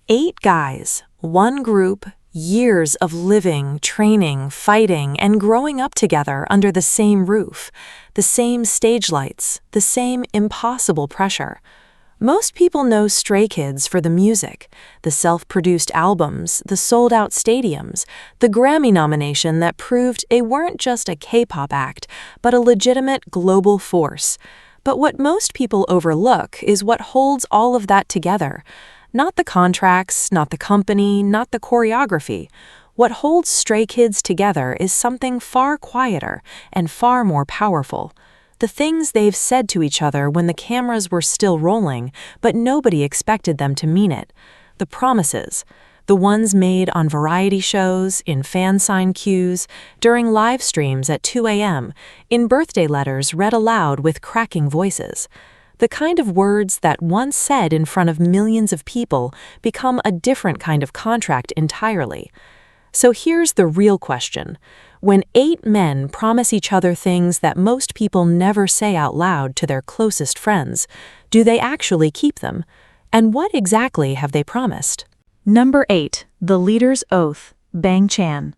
8 guys, one group, years of living, training, fighting, and growing up together under the same roof, the same stage lights, the same impossible pressure. Most people know Stray Kids for the music, the self-produced albums, the sold-out stadiums, the Grammy nomination that proved they weren't just a K-pop act, but a legitimate global force. But what most people overlook is what holds all of that together. Not the contracts, not the company, not the choreography. What holds Stray Kids together is something far quieter and far more powerful. The things they've said to each other when the cameras were still rolling, but nobody expected them to mean it. The promises. The ones made on variety shows, in fan sign queues, during live streams at 2 a.m., in birthday letters read aloud with cracking voices. The kind of words that once said in front of millions of people become a different kind of contract entirely. So here's the real question. When 8 men promise each other things that most people never say out loud to their closest friends, do they actually keep them? And what exactly have they promised? Number 8. The Leader's Oath, Bang Chan.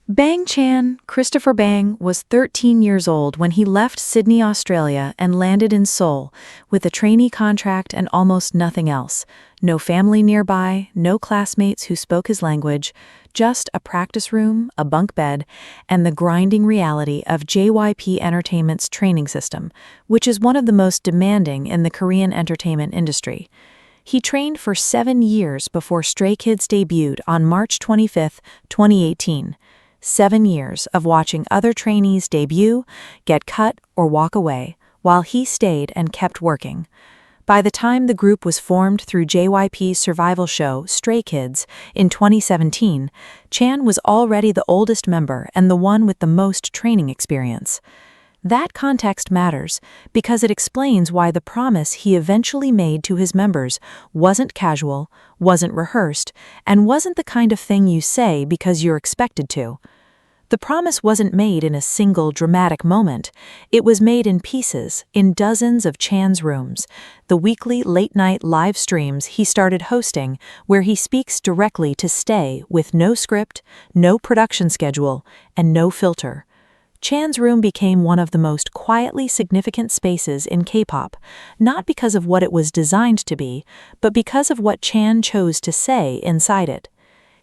Bang Chan, Christopher Bang, was 13 years old when he left Sydney, Australia and landed in Seoul with a trainee contract and almost nothing else. No family nearby, no classmates who spoke his language, just a practice room, a bunk bed, and the grinding reality of JYP Entertainment's training system, which is one of the most demanding in the Korean entertainment industry. He trained for 7 years before Stray Kids debuted on March 25, 2018. 7 years of watching other trainees debut, get cut, or walk away, while he stayed and kept working. By the time the group was formed through JYP's survival show Stray Kids in 2017, Chan was already the oldest member and the one with the most training experience. That context matters because it explains why the promise he eventually made to his members wasn't casual, wasn't rehearsed, and wasn't the kind of thing you say because you're expected to. The promise wasn't made in a single dramatic moment. It was made in pieces, in dozens of Chan's rooms, the weekly late-night live streams he started hosting where he speaks directly to Stay with no script, no production schedule, and no filter. Chan's room became one of the most quietly significant spaces in K-pop, not because of what it was designed to be, but because of what Chan chose to say inside it.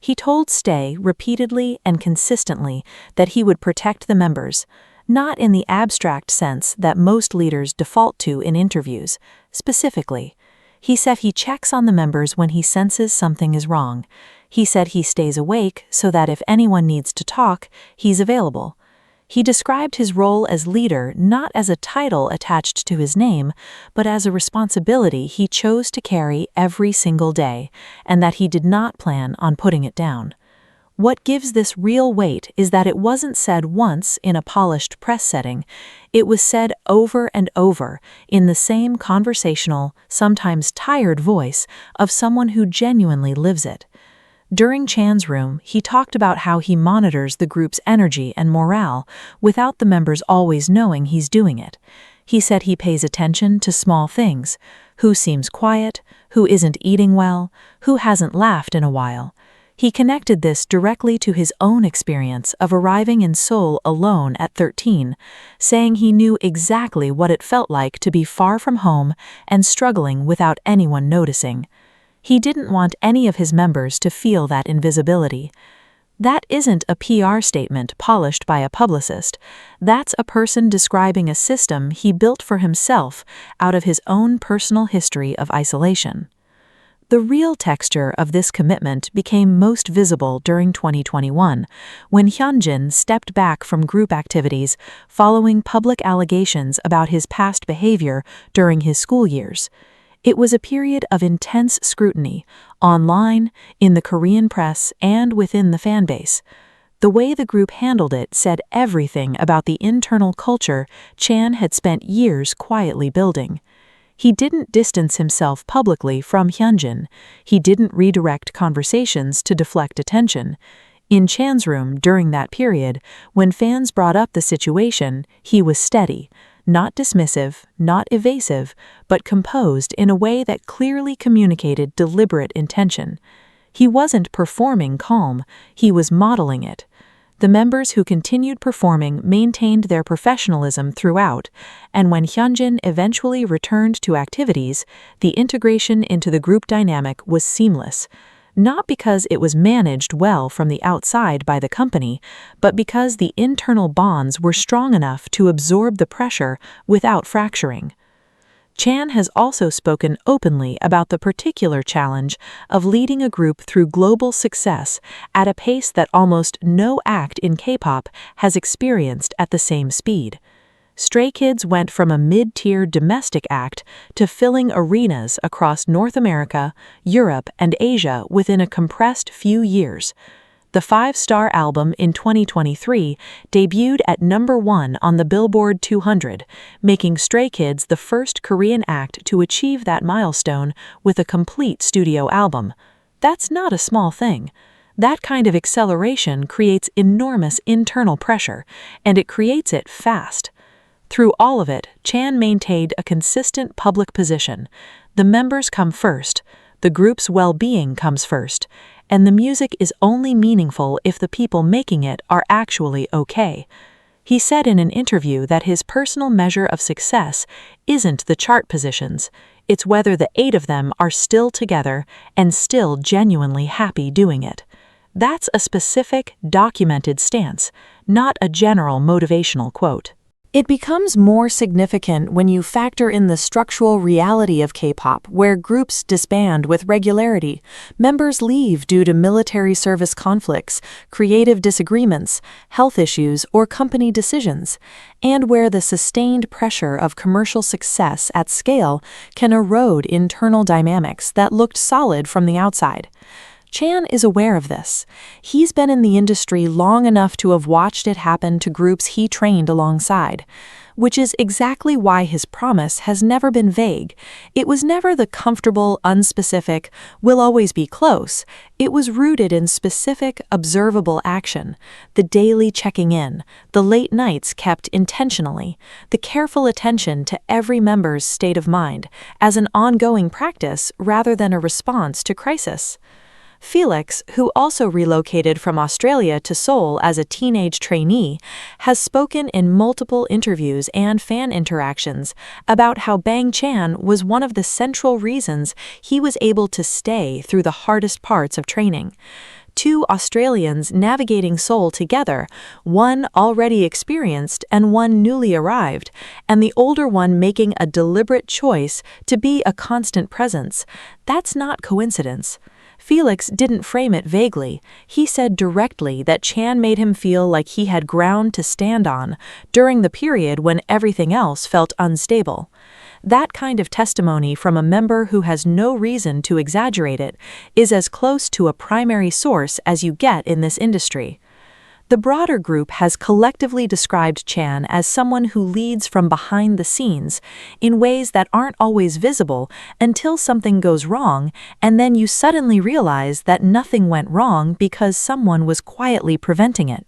He told Stay repeatedly and consistently that he would protect the members, not in the abstract sense that most leaders default to in interviews. Specifically, he said he checks on the members when he senses something is wrong. He said he stays awake so that if anyone needs to talk, he's available. He described his role as leader not as a title attached to his name, but as a responsibility he chose to carry every single day, and that he did not plan on putting it down. What gives this real weight is that it wasn't said once in a polished press setting. It was said over and over in the same conversational, sometimes tired voice of someone who genuinely lives it. During Chan's room, he talked about how he monitors the group's energy and morale without the members always knowing he's doing it. He said he pays attention to small things: who seems quiet, who isn't eating well, who hasn't laughed in a while. He connected this directly to his own experience of arriving in Seoul alone at 13, saying he knew exactly what it felt like to be far from home and struggling without anyone noticing. He didn't want any of his members to feel that invisibility. That isn't a PR statement polished by a publicist. That's a person describing a system he built for himself out of his own personal history of isolation. The real texture of this commitment became most visible during 2021, when Hyunjin stepped back from group activities following public allegations about his past behavior during his school years. It was a period of intense scrutiny, online, in the Korean press, and within the fanbase. The way the group handled it said everything about the internal culture Chan had spent years quietly building. He didn't distance himself publicly from Hyunjin. He didn't redirect conversations to deflect attention. In Chan's room during that period, when fans brought up the situation, he was steady. Not dismissive, not evasive, but composed in a way that clearly communicated deliberate intention. He wasn't performing calm, he was modeling it. The members who continued performing maintained their professionalism throughout, and when Hyunjin eventually returned to activities, the integration into the group dynamic was seamless. Not because it was managed well from the outside by the company, but because the internal bonds were strong enough to absorb the pressure without fracturing. Chan has also spoken openly about the particular challenge of leading a group through global success at a pace that almost no act in K-pop has experienced at the same speed. Stray Kids went from a mid-tier domestic act to filling arenas across North America, Europe, and Asia within a compressed few years. The five-star album in 2023 debuted at #1 on the Billboard 200, making Stray Kids the first Korean act to achieve that milestone with a complete studio album. That's not a small thing. That kind of acceleration creates enormous internal pressure, and it creates it fast. Through all of it, Chan maintained a consistent public position. The members come first, the group's well-being comes first, and the music is only meaningful if the people making it are actually okay. He said in an interview that his personal measure of success isn't the chart positions, it's whether the 8 of them are still together and still genuinely happy doing it. That's a specific, documented stance, not a general motivational quote. It becomes more significant when you factor in the structural reality of K-pop, where groups disband with regularity, members leave due to military service conflicts, creative disagreements, health issues, or company decisions, and where the sustained pressure of commercial success at scale can erode internal dynamics that looked solid from the outside. Chan is aware of this. He's been in the industry long enough to have watched it happen to groups he trained alongside, which is exactly why his promise has never been vague. It was never the comfortable, unspecific, "we'll always be close." It was rooted in specific, observable action, the daily checking in, the late nights kept intentionally, the careful attention to every member's state of mind, as an ongoing practice rather than a response to crisis. Felix, who also relocated from Australia to Seoul as a teenage trainee, has spoken in multiple interviews and fan interactions about how Bang Chan was one of the central reasons he was able to stay through the hardest parts of training. 2 Australians navigating Seoul together, one already experienced and one newly arrived, and the older one making a deliberate choice to be a constant presence. That's not coincidence. Felix didn't frame it vaguely. He said directly that Chan made him feel like he had ground to stand on during the period when everything else felt unstable. That kind of testimony from a member who has no reason to exaggerate it is as close to a primary source as you get in this industry. The broader group has collectively described Chan as someone who leads from behind the scenes in ways that aren't always visible until something goes wrong, and then you suddenly realize that nothing went wrong because someone was quietly preventing it.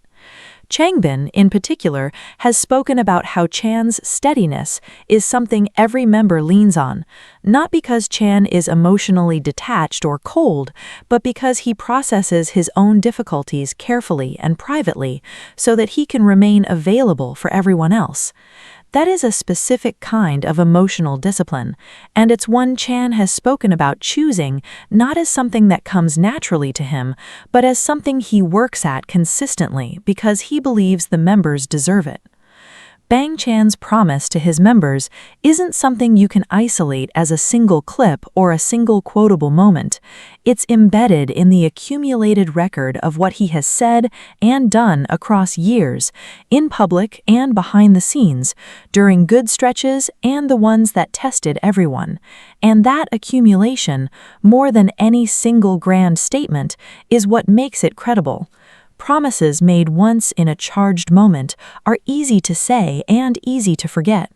Changbin, in particular, has spoken about how Chan's steadiness is something every member leans on, not because Chan is emotionally detached or cold, but because he processes his own difficulties carefully and privately so that he can remain available for everyone else. That is a specific kind of emotional discipline, and it's one Chan has spoken about choosing not as something that comes naturally to him, but as something he works at consistently because he believes the members deserve it. Bang Chan's promise to his members isn't something you can isolate as a single clip or a single quotable moment. It's embedded in the accumulated record of what he has said and done across years, in public and behind the scenes, during good stretches and the ones that tested everyone. And that accumulation, more than any single grand statement, is what makes it credible. Promises made once in a charged moment are easy to say and easy to forget.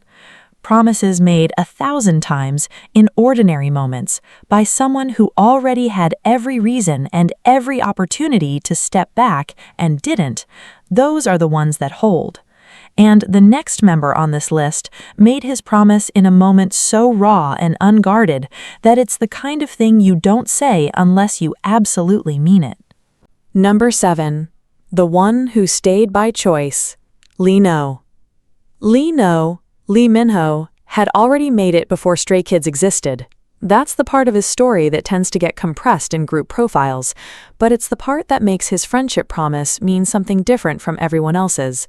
Promises made 1,000 times in ordinary moments by someone who already had every reason and every opportunity to step back and didn't, those are the ones that hold. And the next member on this list made his promise in a moment so raw and unguarded that it's the kind of thing you don't say unless you absolutely mean it. Number 7. The one who stayed by choice. Lee Know. Lee Minho, had already made it before Stray Kids existed. That's the part of his story that tends to get compressed in group profiles, but it's the part that makes his friendship promise mean something different from everyone else's.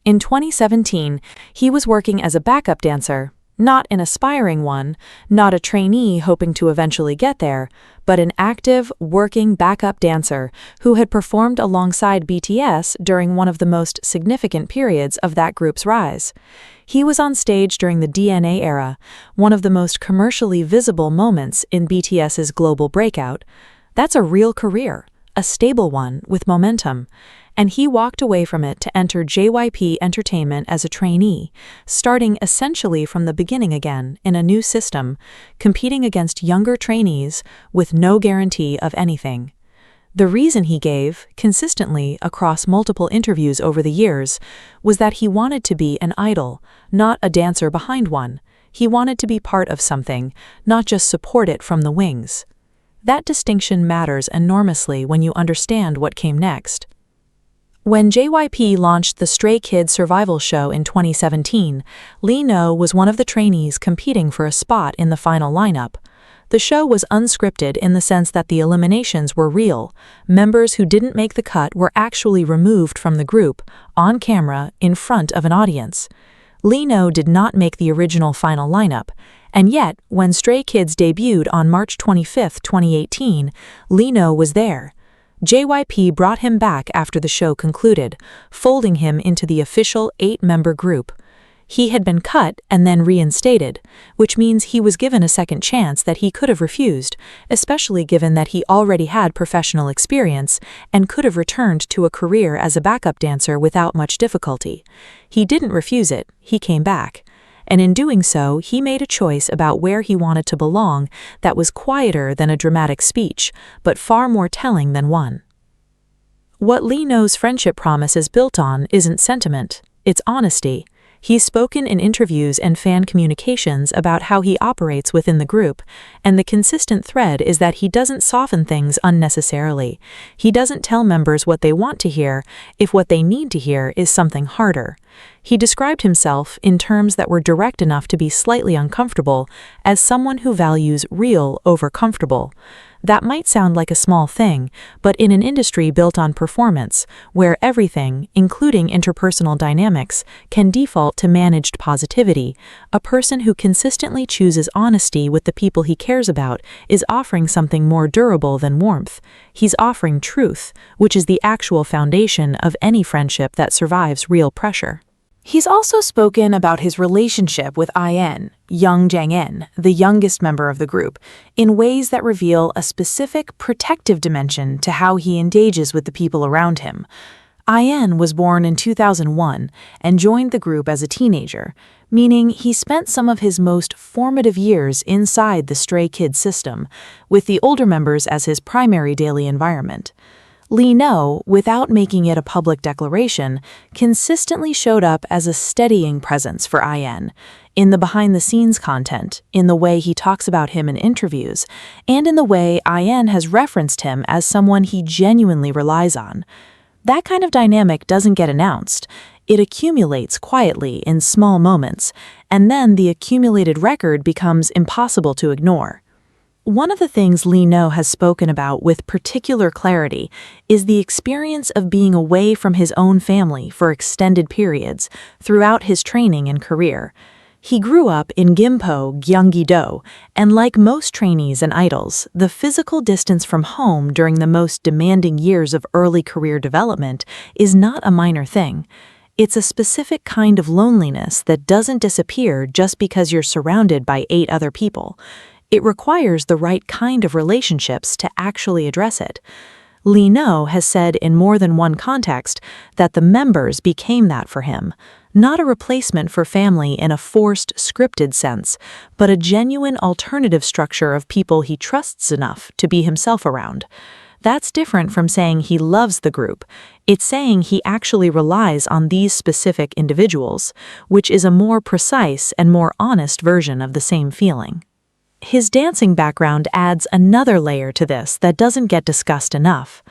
In 2017, he was working as a backup dancer, not an aspiring one, not a trainee hoping to eventually get there, but an active, working backup dancer who had performed alongside BTS during one of the most significant periods of that group's rise. He was on stage during the DNA era, one of the most commercially visible moments in BTS's global breakout. That's a real career, a stable one with momentum, and he walked away from it to enter JYP Entertainment as a trainee, starting essentially from the beginning again in a new system, competing against younger trainees with no guarantee of anything. The reason he gave, consistently across multiple interviews over the years, was that he wanted to be an idol, not a dancer behind one. He wanted to be part of something, not just support it from the wings. That distinction matters enormously when you understand what came next. When JYP launched the Stray Kids Survival Show in 2017, Lee Know was one of the trainees competing for a spot in the final lineup. The show was unscripted in the sense that the eliminations were real. Members who didn't make the cut were actually removed from the group, on camera, in front of an audience. Lee Know did not make the original final lineup, and yet, when Stray Kids debuted on March 25, 2018, Lee Know was there. JYP brought him back after the show concluded, folding him into the official 8-member group. He had been cut and then reinstated, which means he was given a second chance that he could have refused, especially given that he already had professional experience and could have returned to a career as a backup dancer without much difficulty. He didn't refuse it, he came back. And in doing so, he made a choice about where he wanted to belong that was quieter than a dramatic speech, but far more telling than one. What Lee Know's friendship promise is built on isn't sentiment, it's honesty. He's spoken in interviews and fan communications about how he operates within the group, and the consistent thread is that he doesn't soften things unnecessarily. He doesn't tell members what they want to hear if what they need to hear is something harder. He described himself, in terms that were direct enough to be slightly uncomfortable, as someone who values real over comfortable. That might sound like a small thing, but in an industry built on performance, where everything, including interpersonal dynamics, can default to managed positivity, a person who consistently chooses honesty with the people he cares about is offering something more durable than warmth. He's offering truth, which is the actual foundation of any friendship that survives real pressure. He's also spoken about his relationship with IN, Young Jang-in, the youngest member of the group, in ways that reveal a specific protective dimension to how he engages with the people around him. IN was born in 2001 and joined the group as a teenager, meaning he spent some of his most formative years inside the Stray Kids system, with the older members as his primary daily environment. Lee Know, without making it a public declaration, consistently showed up as a steadying presence for IN, in the behind-the-scenes content, in the way he talks about him in interviews, and in the way IN has referenced him as someone he genuinely relies on. That kind of dynamic doesn't get announced. It accumulates quietly in small moments, and then the accumulated record becomes impossible to ignore. One of the things Lee Know has spoken about with particular clarity is the experience of being away from his own family for extended periods throughout his training and career. He grew up in Gimpo, Gyeonggi-do, and like most trainees and idols, the physical distance from home during the most demanding years of early career development is not a minor thing. It's a specific kind of loneliness that doesn't disappear just because you're surrounded by 8 other people. It requires the right kind of relationships to actually address it. Lee Know has said in more than one context that the members became that for him, not a replacement for family in a forced, scripted sense, but a genuine alternative structure of people he trusts enough to be himself around. That's different from saying he loves the group. It's saying he actually relies on these specific individuals, which is a more precise and more honest version of the same feeling. His dancing background adds another layer to this that doesn't get discussed enough.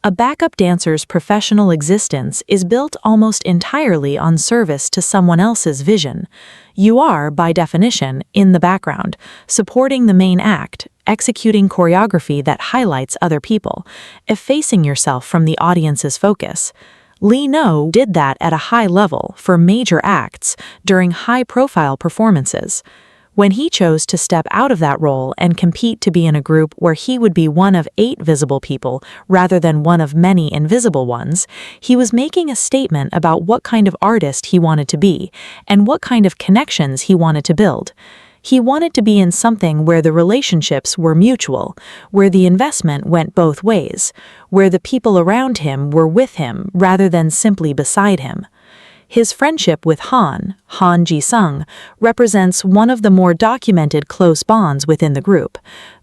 A backup dancer's professional existence is built almost entirely on service to someone else's vision. You are, by definition, in the background, supporting the main act, executing choreography that highlights other people, effacing yourself from the audience's focus. Lee Know did that at a high level for major acts during high-profile performances. When he chose to step out of that role and compete to be in a group where he would be one of 8 visible people rather than one of many invisible ones, he was making a statement about what kind of artist he wanted to be and what kind of connections he wanted to build. He wanted to be in something where the relationships were mutual, where the investment went both ways, where the people around him were with him rather than simply beside him. His friendship with Han Ji-sung, represents one of the more documented close bonds within the group.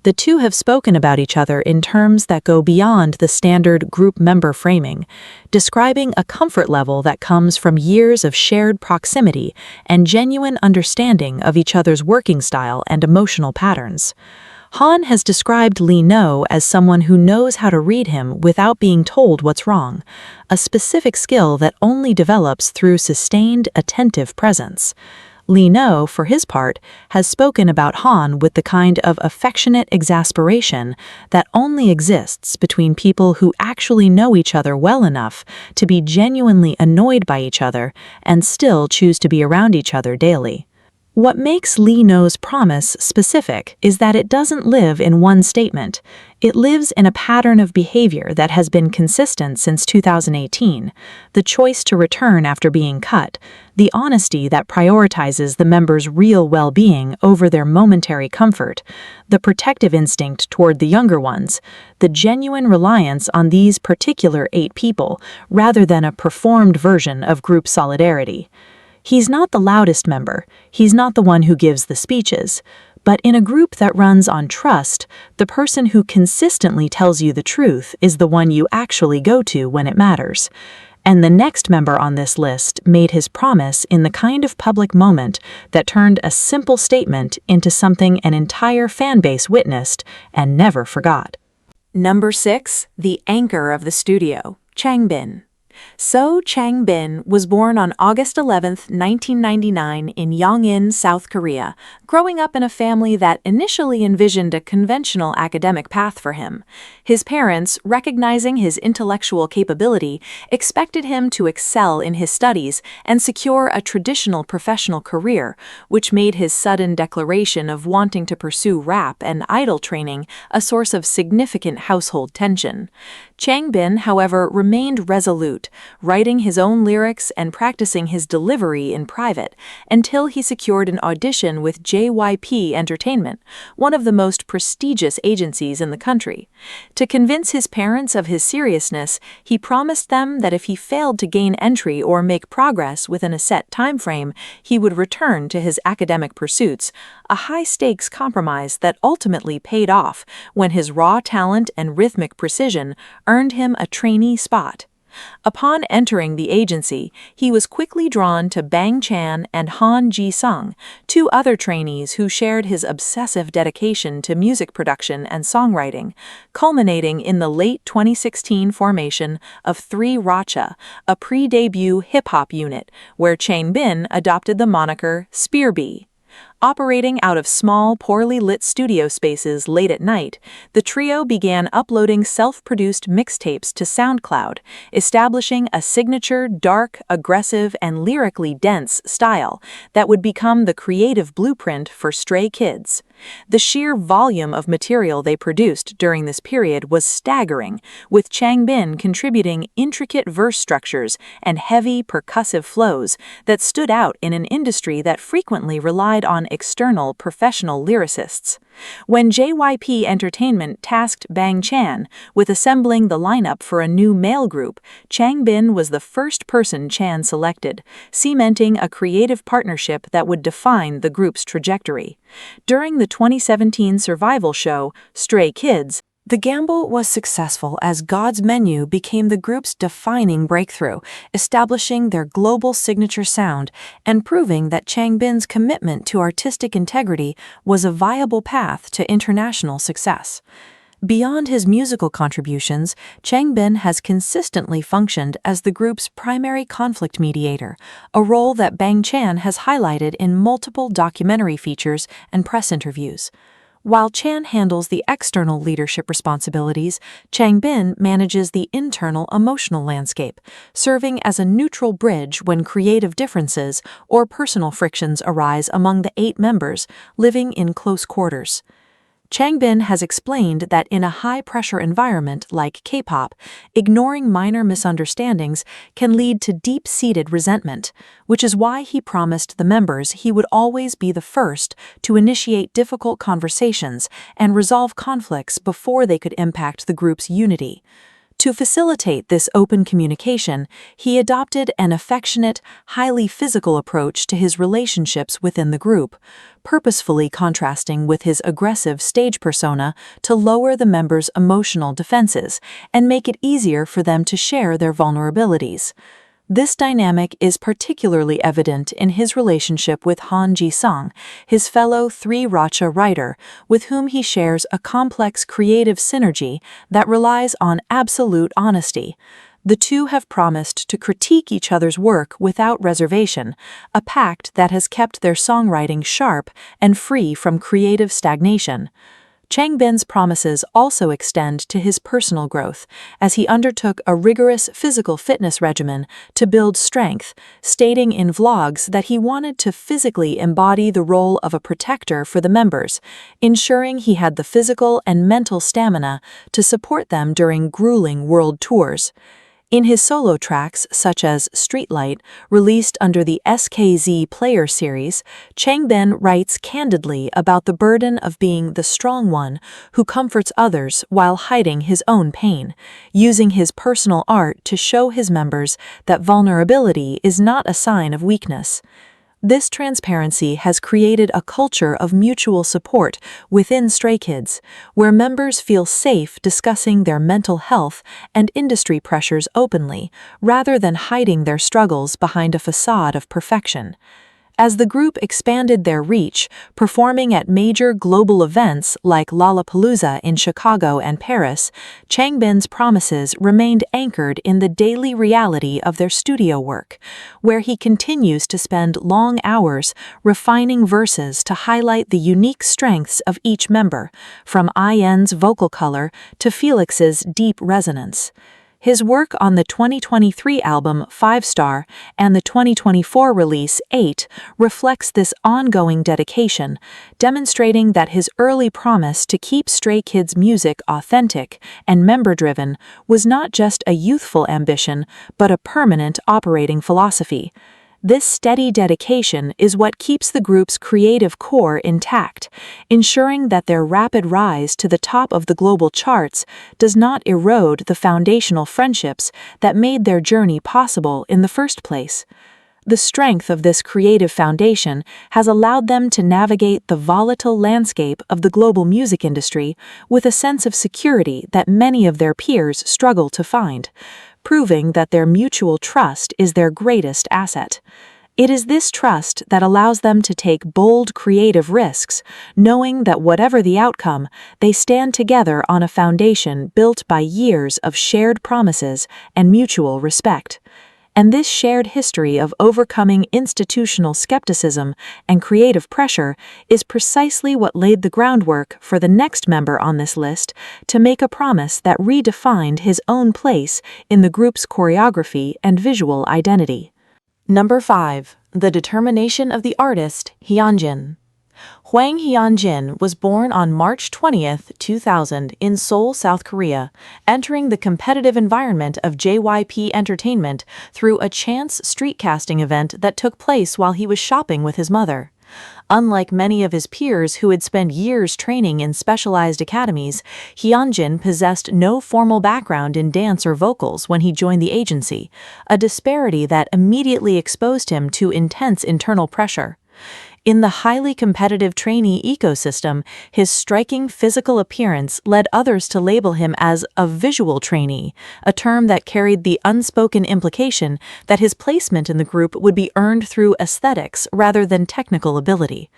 The two have spoken about each other in terms that go beyond the standard group member framing, describing a comfort level that comes from years of shared proximity and genuine understanding of each other's working style and emotional patterns. Han has described Lee Know as someone who knows how to read him without being told what's wrong, a specific skill that only develops through sustained, attentive presence. Lee Know, for his part, has spoken about Han with the kind of affectionate exasperation that only exists between people who actually know each other well enough to be genuinely annoyed by each other and still choose to be around each other daily. What makes Lee Know's promise specific is that it doesn't live in one statement. It lives in a pattern of behavior that has been consistent since 2018, the choice to return after being cut, the honesty that prioritizes the members' real well-being over their momentary comfort, the protective instinct toward the younger ones, the genuine reliance on these particular 8 people rather than a performed version of group solidarity. He's not the loudest member, he's not the one who gives the speeches, but in a group that runs on trust, the person who consistently tells you the truth is the one you actually go to when it matters. And the next member on this list made his promise in the kind of public moment that turned a simple statement into something an entire fan base witnessed and never forgot. Number 6, the anchor of the studio, Changbin. So Changbin was born on August 11, 1999 in Yongin, South Korea, growing up in a family that initially envisioned a conventional academic path for him. His parents, recognizing his intellectual capability, expected him to excel in his studies and secure a traditional professional career, which made his sudden declaration of wanting to pursue rap and idol training a source of significant household tension. Changbin, however, remained resolute, writing his own lyrics and practicing his delivery in private until he secured an audition with JYP Entertainment, one of the most prestigious agencies in the country. To convince his parents of his seriousness, he promised them that if he failed to gain entry or make progress within a set time frame, he would return to his academic pursuits, a high-stakes compromise that ultimately paid off when his raw talent and rhythmic precision earned him a trainee spot. Upon entering the agency, he was quickly drawn to Bang Chan and Han Ji-sung, 2 other trainees who shared his obsessive dedication to music production and songwriting, culminating in the late 2016 formation of 3 Racha, a pre-debut hip-hop unit, where Changbin adopted the moniker Spearby. Operating out of small, poorly lit studio spaces late at night, the trio began uploading self-produced mixtapes to SoundCloud, establishing a signature, dark, aggressive, and lyrically dense style that would become the creative blueprint for Stray Kids. The sheer volume of material they produced during this period was staggering, with Changbin contributing intricate verse structures and heavy, percussive flows that stood out in an industry that frequently relied on external, professional lyricists. When JYP Entertainment tasked Bang Chan with assembling the lineup for a new male group, Changbin was the first person Chan selected, cementing a creative partnership that would define the group's trajectory. During the 2017 survival show, Stray Kids, The gamble was successful as God's Menu became the group's defining breakthrough, establishing their global signature sound and proving that Changbin's commitment to artistic integrity was a viable path to international success. Beyond his musical contributions, Changbin has consistently functioned as the group's primary conflict mediator, a role that Bang Chan has highlighted in multiple documentary features and press interviews. While Chan handles the external leadership responsibilities, Changbin manages the internal emotional landscape, serving as a neutral bridge when creative differences or personal frictions arise among the 8 members living in close quarters. Changbin has explained that in a high-pressure environment like Kpop, ignoring minor misunderstandings can lead to deep-seated resentment, which is why he promised the members he would always be the first to initiate difficult conversations and resolve conflicts before they could impact the group's unity. To facilitate this open communication, he adopted an affectionate, highly physical approach to his relationships within the group, purposefully contrasting with his aggressive stage persona to lower the members' emotional defenses and make it easier for them to share their vulnerabilities. This dynamic is particularly evident in his relationship with Han Ji-sung, his fellow 3-racha writer, with whom he shares a complex creative synergy that relies on absolute honesty. The two have promised to critique each other's work without reservation, a pact that has kept their songwriting sharp and free from creative stagnation. Changbin's promises also extend to his personal growth, as he undertook a rigorous physical fitness regimen to build strength, stating in vlogs that he wanted to physically embody the role of a protector for the members, ensuring he had the physical and mental stamina to support them during grueling world tours. In his solo tracks, such as Streetlight, released under the SKZ-REPLAY series, Changbin writes candidly about the burden of being the strong one who comforts others while hiding his own pain, using his personal art to show his members that vulnerability is not a sign of weakness. This transparency has created a culture of mutual support within Stray Kids, where members feel safe discussing their mental health and industry pressures openly, rather than hiding their struggles behind a facade of perfection. As the group expanded their reach, performing at major global events like Lollapalooza in Chicago and Paris, Changbin's promises remained anchored in the daily reality of their studio work, where he continues to spend long hours refining verses to highlight the unique strengths of each member, from IN's vocal color to Felix's deep resonance. His work on the 2023 album 5 Star and the 2024 release 8 reflects this ongoing dedication, demonstrating that his early promise to keep Stray Kids' music authentic and member-driven was not just a youthful ambition, but a permanent operating philosophy. This steady dedication is what keeps the group's creative core intact, ensuring that their rapid rise to the top of the global charts does not erode the foundational friendships that made their journey possible in the first place. The strength of this creative foundation has allowed them to navigate the volatile landscape of the global music industry with a sense of security that many of their peers struggle to find, proving that their mutual trust is their greatest asset. It is this trust that allows them to take bold creative risks, knowing that whatever the outcome, they stand together on a foundation built by years of shared promises and mutual respect. And this shared history of overcoming institutional skepticism and creative pressure is precisely what laid the groundwork for the next member on this list to make a promise that redefined his own place in the group's choreography and visual identity. Number 5. The determination of the artist, Hyunjin. Hwang Hyunjin was born on March 20, 2000 in Seoul, South Korea, entering the competitive environment of JYP Entertainment through a chance street casting event that took place while he was shopping with his mother. Unlike many of his peers who had spent years training in specialized academies, Hyunjin possessed no formal background in dance or vocals when he joined the agency, a disparity that immediately exposed him to intense internal pressure. In the highly competitive trainee ecosystem, his striking physical appearance led others to label him as a visual trainee, a term that carried the unspoken implication that his placement in the group would be earned through aesthetics rather than technical ability.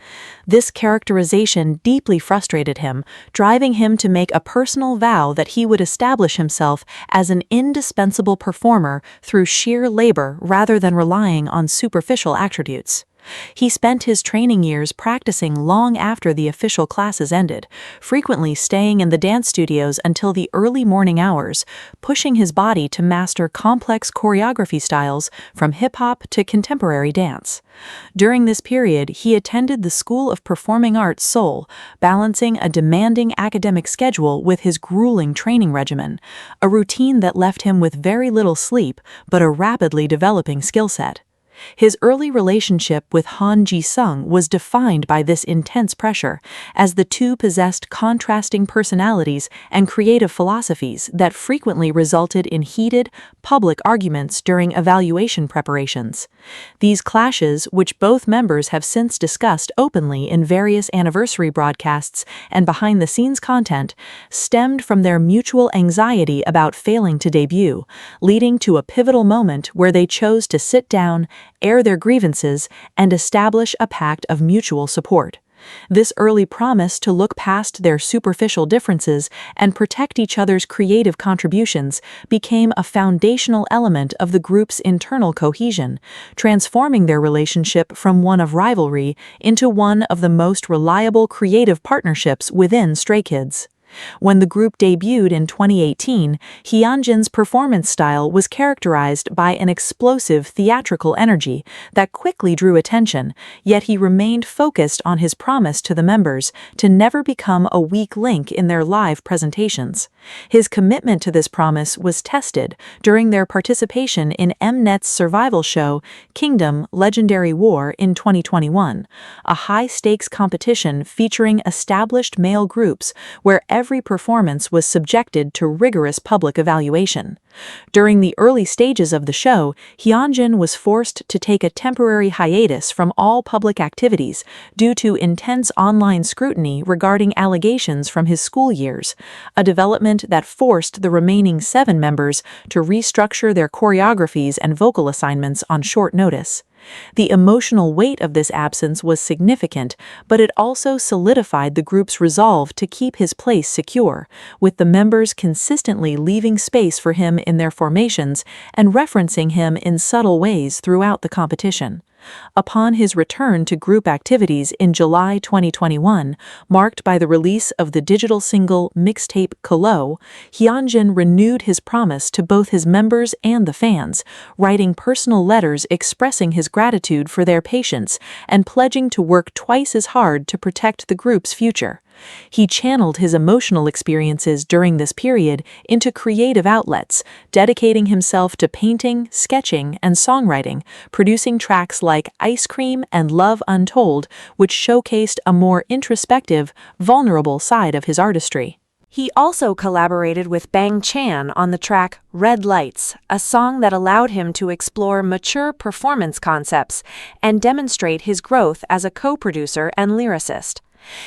This characterization deeply frustrated him, driving him to make a personal vow that he would establish himself as an indispensable performer through sheer labor rather than relying on superficial attributes. He spent his training years practicing long after the official classes ended, frequently staying in the dance studios until the early morning hours, pushing his body to master complex choreography styles from hip-hop to contemporary dance. During this period, he attended the School of Performing Arts Seoul, balancing a demanding academic schedule with his grueling training regimen, a routine that left him with very little sleep but a rapidly developing skill set. His early relationship with Han Ji-sung was defined by this intense pressure, as the two possessed contrasting personalities and creative philosophies that frequently resulted in heated, public arguments during evaluation preparations. These clashes, which both members have since discussed openly in various anniversary broadcasts and behind-the-scenes content, stemmed from their mutual anxiety about failing to debut, leading to a pivotal moment where they chose to sit down, air their grievances, and establish a pact of mutual support. This early promise to look past their superficial differences and protect each other's creative contributions became a foundational element of the group's internal cohesion, transforming their relationship from one of rivalry into one of the most reliable creative partnerships within Stray Kids. When the group debuted in 2018, Hyunjin's performance style was characterized by an explosive theatrical energy that quickly drew attention, yet he remained focused on his promise to the members to never become a weak link in their live presentations. His commitment to this promise was tested during their participation in Mnet's survival show Kingdom: Legendary War in 2021, a high-stakes competition featuring established male groups where every performance was subjected to rigorous public evaluation. During the early stages of the show, Hyunjin was forced to take a temporary hiatus from all public activities due to intense online scrutiny regarding allegations from his school years, a development that forced the remaining 7 members to restructure their choreographies and vocal assignments on short notice. The emotional weight of this absence was significant, but it also solidified the group's resolve to keep his place secure, with the members consistently leaving space for him in their formations and referencing him in subtle ways throughout the competition. Upon his return to group activities in July 2021, marked by the release of the digital single mixtape Kolo, Hyunjin renewed his promise to both his members and the fans, writing personal letters expressing his gratitude for their patience and pledging to work twice as hard to protect the group's future. He channeled his emotional experiences during this period into creative outlets, dedicating himself to painting, sketching, and songwriting, producing tracks like Ice Cream and Love Untold, which showcased a more introspective, vulnerable side of his artistry. He also collaborated with Bang Chan on the track Red Lights, a song that allowed him to explore mature performance concepts and demonstrate his growth as a co-producer and lyricist.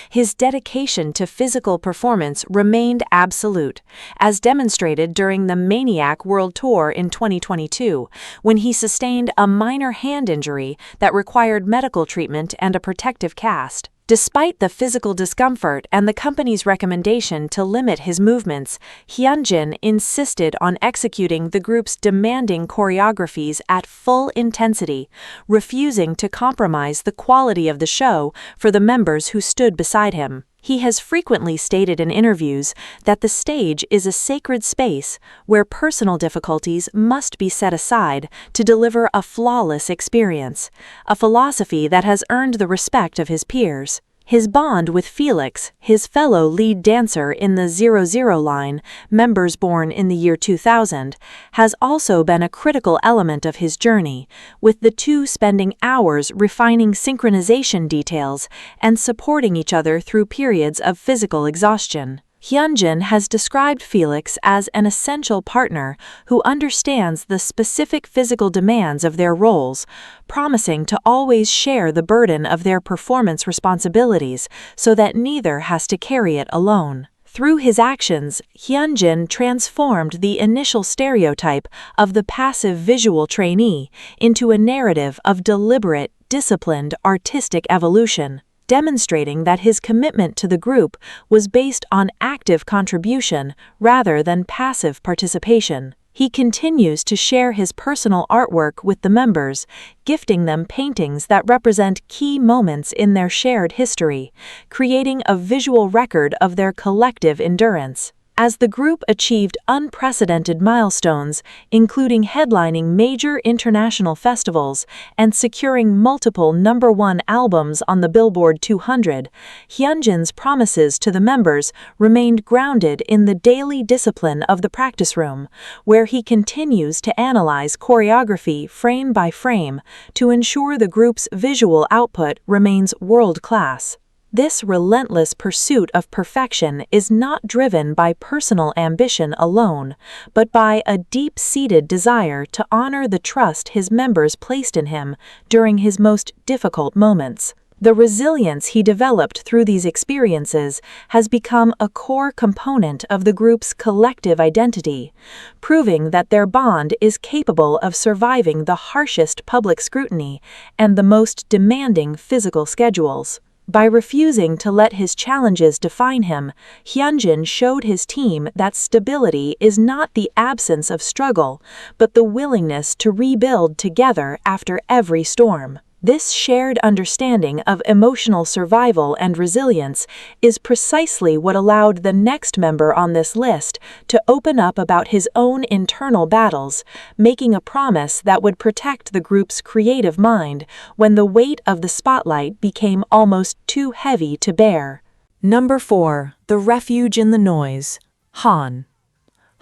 His dedication to physical performance remained absolute, as demonstrated during the Maniac World Tour in 2022, when he sustained a minor hand injury that required medical treatment and a protective cast. Despite the physical discomfort and the company's recommendation to limit his movements, Hyunjin insisted on executing the group's demanding choreographies at full intensity, refusing to compromise the quality of the show for the members who stood beside him. He has frequently stated in interviews that the stage is a sacred space where personal difficulties must be set aside to deliver a flawless experience, a philosophy that has earned the respect of his peers. His bond with Felix, his fellow lead dancer in the 00 line, members born in the year 2000, has also been a critical element of his journey, with the two spending hours refining synchronization details and supporting each other through periods of physical exhaustion. Hyunjin has described Felix as an essential partner who understands the specific physical demands of their roles, promising to always share the burden of their performance responsibilities so that neither has to carry it alone. Through his actions, Hyunjin transformed the initial stereotype of the passive visual trainee into a narrative of deliberate, disciplined artistic evolution, demonstrating that his commitment to the group was based on active contribution rather than passive participation. He continues to share his personal artwork with the members, gifting them paintings that represent key moments in their shared history, creating a visual record of their collective endurance. As the group achieved unprecedented milestones, including headlining major international festivals and securing multiple #1 albums on the Billboard 200, Hyunjin's promises to the members remained grounded in the daily discipline of the practice room, where he continues to analyze choreography frame by frame to ensure the group's visual output remains world-class. This relentless pursuit of perfection is not driven by personal ambition alone, but by a deep-seated desire to honor the trust his members placed in him during his most difficult moments. The resilience he developed through these experiences has become a core component of the group's collective identity, proving that their bond is capable of surviving the harshest public scrutiny and the most demanding physical schedules. By refusing to let his challenges define him, Hyunjin showed his team that stability is not the absence of struggle, but the willingness to rebuild together after every storm. This shared understanding of emotional survival and resilience is precisely what allowed the next member on this list to open up about his own internal battles, making a promise that would protect the group's creative mind when the weight of the spotlight became almost too heavy to bear. Number 4. The refuge in the noise. Han.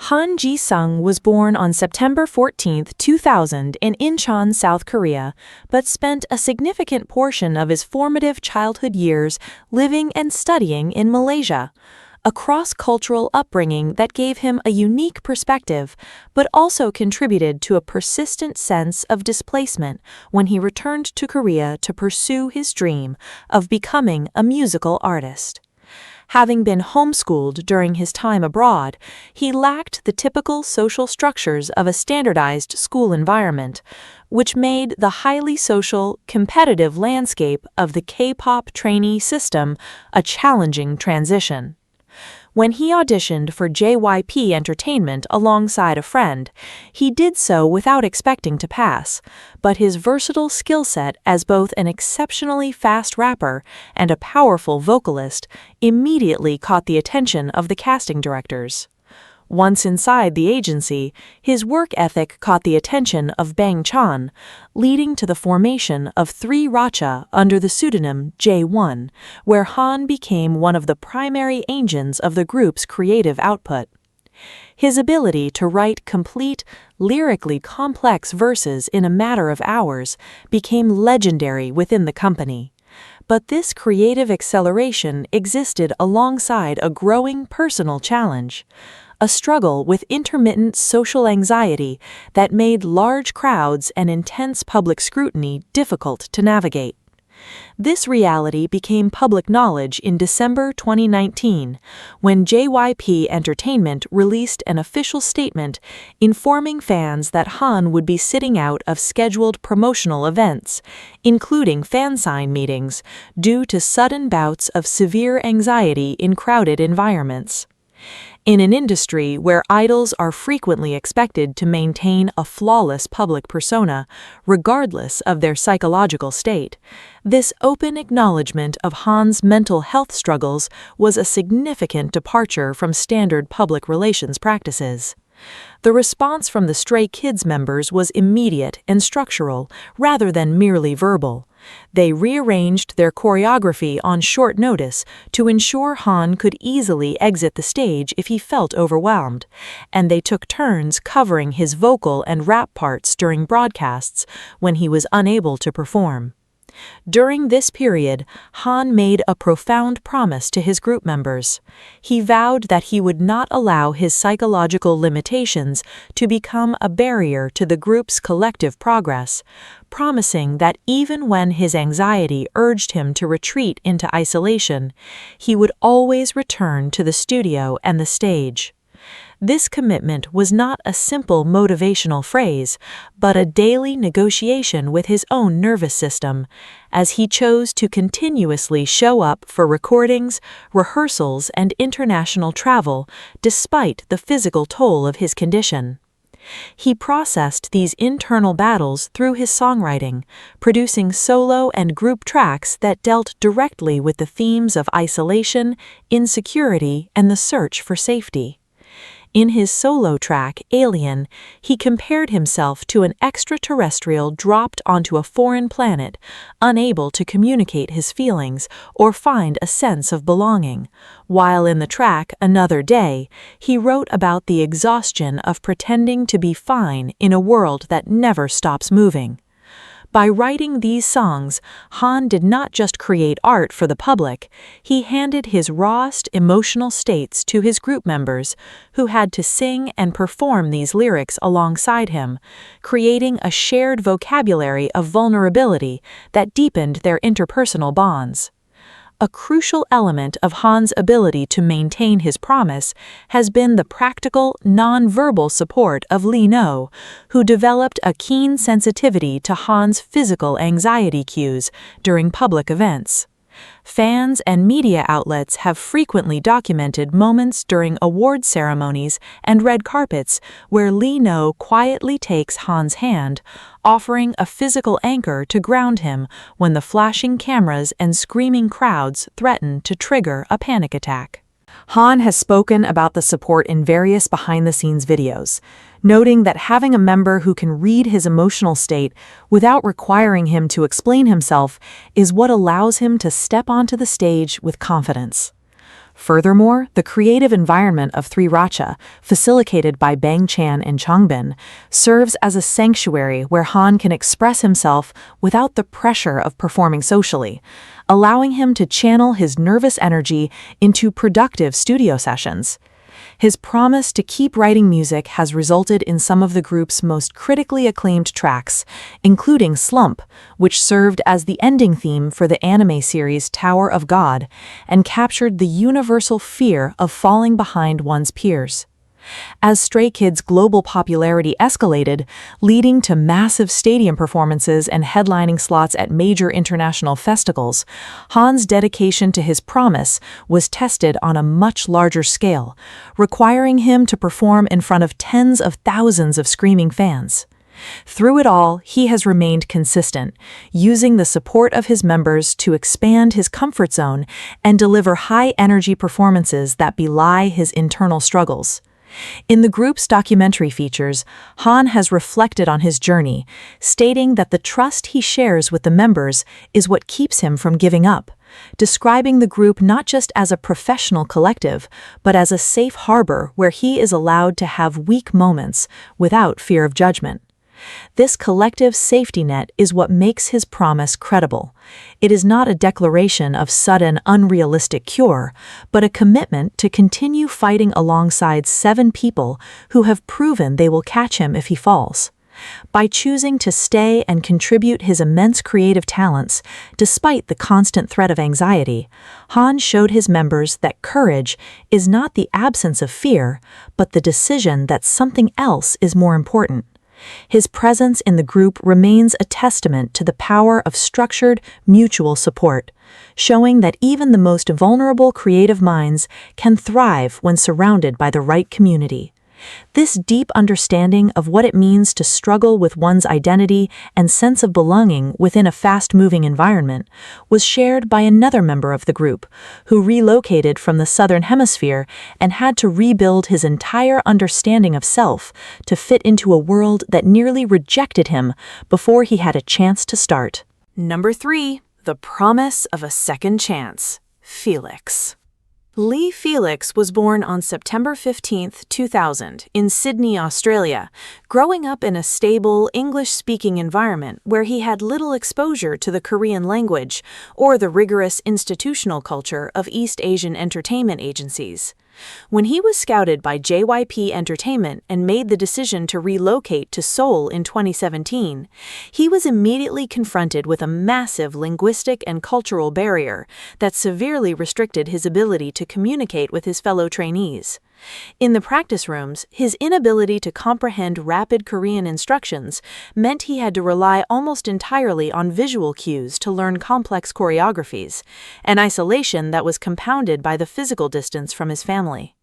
Han Ji-sung was born on September 14, 2000 in Incheon, South Korea, but spent a significant portion of his formative childhood years living and studying in Malaysia, a cross-cultural upbringing that gave him a unique perspective, but also contributed to a persistent sense of displacement when he returned to Korea to pursue his dream of becoming a musical artist. Having been homeschooled during his time abroad, he lacked the typical social structures of a standardized school environment, which made the highly social, competitive landscape of the Kpop trainee system a challenging transition. When he auditioned for JYP Entertainment alongside a friend, he did so without expecting to pass, but his versatile skill set as both an exceptionally fast rapper and a powerful vocalist immediately caught the attention of the casting directors. Once inside the agency, his work ethic caught the attention of Bang Chan, leading to the formation of 3 Racha under the pseudonym J1, where Han became one of the primary engines of the group's creative output. His ability to write complete, lyrically complex verses in a matter of hours became legendary within the company. But this creative acceleration existed alongside a growing personal challenge, a struggle with intermittent social anxiety that made large crowds and intense public scrutiny difficult to navigate. This reality became public knowledge in December 2019, when JYP Entertainment released an official statement informing fans that Han would be sitting out of scheduled promotional events, including fan sign meetings, due to sudden bouts of severe anxiety in crowded environments. In an industry where idols are frequently expected to maintain a flawless public persona, regardless of their psychological state, this open acknowledgement of Han's mental health struggles was a significant departure from standard public relations practices. The response from the Stray Kids members was immediate and structural, rather than merely verbal. They rearranged their choreography on short notice to ensure Han could easily exit the stage if he felt overwhelmed, and they took turns covering his vocal and rap parts during broadcasts when he was unable to perform. During this period, Han made a profound promise to his group members. He vowed that he would not allow his psychological limitations to become a barrier to the group's collective progress, promising that even when his anxiety urged him to retreat into isolation, he would always return to the studio and the stage. This commitment was not a simple motivational phrase, but a daily negotiation with his own nervous system, as he chose to continuously show up for recordings, rehearsals, and international travel, despite the physical toll of his condition. He processed these internal battles through his songwriting, producing solo and group tracks that dealt directly with the themes of isolation, insecurity, and the search for safety. In his solo track, Alien, he compared himself to an extraterrestrial dropped onto a foreign planet, unable to communicate his feelings or find a sense of belonging, while in the track, Another Day, he wrote about the exhaustion of pretending to be fine in a world that never stops moving. By writing these songs, Han did not just create art for the public, he handed his rawest emotional states to his group members, who had to sing and perform these lyrics alongside him, creating a shared vocabulary of vulnerability that deepened their interpersonal bonds. A crucial element of Han's ability to maintain his promise has been the practical, non-verbal support of Lee No, who developed a keen sensitivity to Han's physical anxiety cues during public events. Fans and media outlets have frequently documented moments during award ceremonies and red carpets where Lee No quietly takes Han's hand, offering a physical anchor to ground him when the flashing cameras and screaming crowds threaten to trigger a panic attack. Han has spoken about the support in various behind-the-scenes videos, noting that having a member who can read his emotional state without requiring him to explain himself is what allows him to step onto the stage with confidence. Furthermore, the creative environment of 3RACHA, facilitated by Bang Chan and Changbin, serves as a sanctuary where Han can express himself without the pressure of performing socially, allowing him to channel his nervous energy into productive studio sessions. His promise to keep writing music has resulted in some of the group's most critically acclaimed tracks, including Slump, which served as the ending theme for the anime series Tower of God, and captured the universal fear of falling behind one's peers. As Stray Kids' global popularity escalated, leading to massive stadium performances and headlining slots at major international festivals, Han's dedication to his promise was tested on a much larger scale, requiring him to perform in front of tens of thousands of screaming fans. Through it all, he has remained consistent, using the support of his members to expand his comfort zone and deliver high-energy performances that belie his internal struggles. In the group's documentary features, Han has reflected on his journey, stating that the trust he shares with the members is what keeps him from giving up, describing the group not just as a professional collective, but as a safe harbor where he is allowed to have weak moments without fear of judgment. This collective safety net is what makes his promise credible. It is not a declaration of sudden, unrealistic cure, but a commitment to continue fighting alongside 7 people who have proven they will catch him if he falls. By choosing to stay and contribute his immense creative talents, despite the constant threat of anxiety, Han showed his members that courage is not the absence of fear, but the decision that something else is more important. His presence in the group remains a testament to the power of structured, mutual support, showing that even the most vulnerable creative minds can thrive when surrounded by the right community. This deep understanding of what it means to struggle with one's identity and sense of belonging within a fast-moving environment was shared by another member of the group, who relocated from the Southern Hemisphere and had to rebuild his entire understanding of self to fit into a world that nearly rejected him before he had a chance to start. Number 3. The promise of a second chance. Felix. Lee Felix was born on September 15, 2000, in Sydney, Australia, growing up in a stable, English-speaking environment where he had little exposure to the Korean language or the rigorous institutional culture of East Asian entertainment agencies. When he was scouted by JYP Entertainment and made the decision to relocate to Seoul in 2017, he was immediately confronted with a massive linguistic and cultural barrier that severely restricted his ability to communicate with his fellow trainees. In the practice rooms, his inability to comprehend rapid Korean instructions meant he had to rely almost entirely on visual cues to learn complex choreographies, an isolation that was compounded by the physical distance from his family.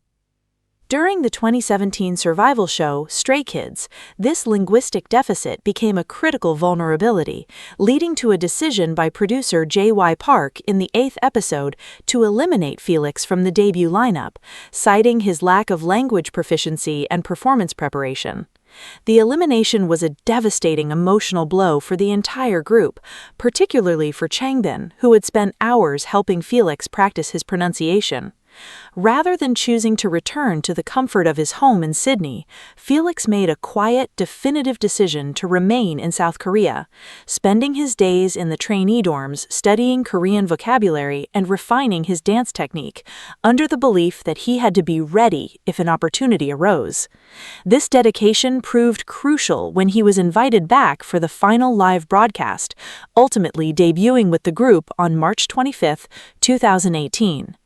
During the 2017 survival show, Stray Kids, this linguistic deficit became a critical vulnerability, leading to a decision by producer J.Y. Park in the 8th episode to eliminate Felix from the debut lineup, citing his lack of language proficiency and performance preparation. The elimination was a devastating emotional blow for the entire group, particularly for Changbin, who had spent hours helping Felix practice his pronunciation. Rather than choosing to return to the comfort of his home in Sydney, Felix made a quiet, definitive decision to remain in South Korea, spending his days in the trainee dorms studying Korean vocabulary and refining his dance technique, under the belief that he had to be ready if an opportunity arose. This dedication proved crucial when he was invited back for the final live broadcast, ultimately debuting with the group on March 25, 2018.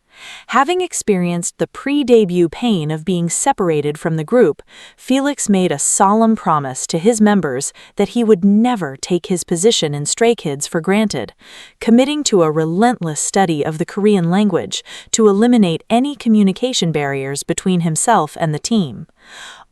Having experienced the pre-debut pain of being separated from the group, Felix made a solemn promise to his members that he would never take his position in Stray Kids for granted, committing to a relentless study of the Korean language to eliminate any communication barriers between himself and the team.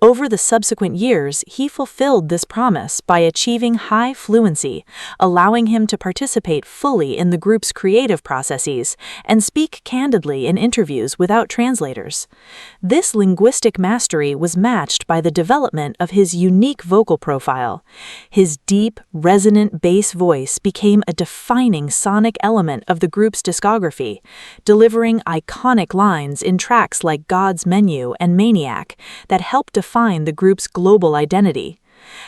Over the subsequent years, he fulfilled this promise by achieving high fluency, allowing him to participate fully in the group's creative processes and speak candidly in interviews without translators. This linguistic mastery was matched by the development of his unique vocal profile. His deep, resonant bass voice became a defining sonic element of the group's discography, delivering iconic lines in tracks like God's Menu and Maniac that helped define the group's global identity.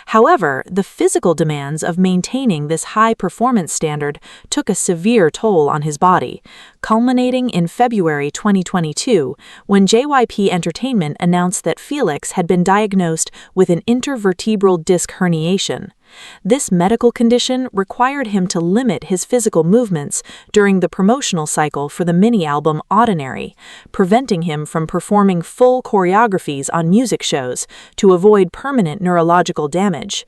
However, the physical demands of maintaining this high performance standard took a severe toll on his body, culminating in February 2022 when JYP Entertainment announced that Felix had been diagnosed with an intervertebral disc herniation. This medical condition required him to limit his physical movements during the promotional cycle for the mini-album Ordinary, preventing him from performing full choreographies on music shows to avoid permanent neurological damage.